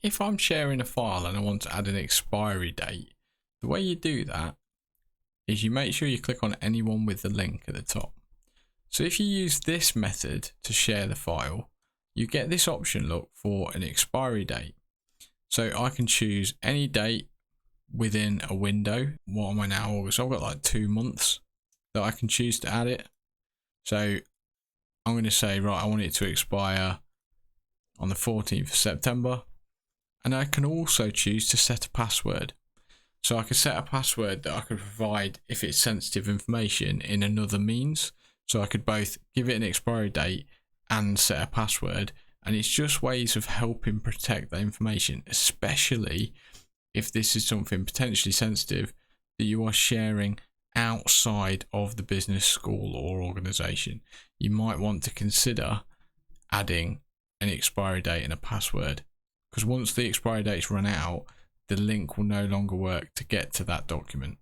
if I'm sharing a file and I want to add an expiry date, the way you do that is you make sure you click on anyone with the link at the top. So if you use this method to share the file, you get this option, look, for an expiry date. So I can choose any date within a window. What am I now? August. I've got like 2 months that I can choose to add it. So I'm going to say, right, I want it to expire on the 14th of September. And I can also choose to set a password. So I can set a password that I could provide if it's sensitive information in another means. So I could both give it an expiry date and set a password. And it's just ways of helping protect that information, especially if this is something potentially sensitive that you are sharing outside of the business, school or organization. You might want to consider adding an expiry date and a password, because once the expiry date's run out, the link will no longer work to get to that document.